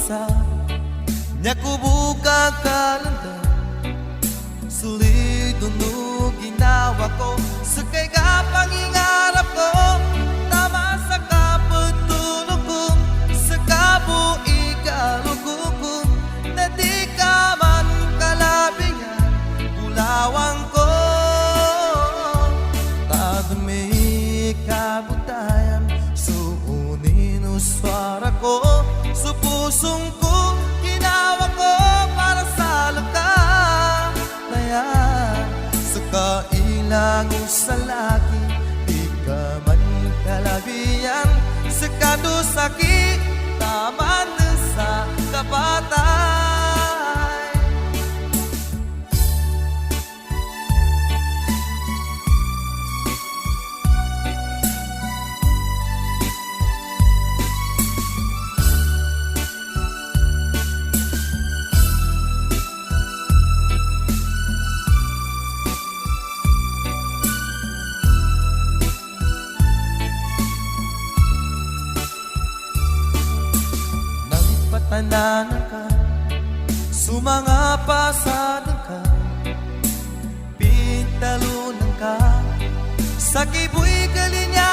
isa nya kubuka kalanda sulit no ginawa ko sakay ka pangingarap ko tama sa kapatulog ko sa kabuigalog ko na di ka man kalabihan ulawang ko tadumi kabutayan suunin uswara ko sa pusong ko ginawa ko para sa lakalayan sa kailang sa lagi di ka man kalabihan sa kadusaki taman sa kapatay. Tananan ka, sumanga pasadan ka, pintalunan ka, sa kibu'y kalinya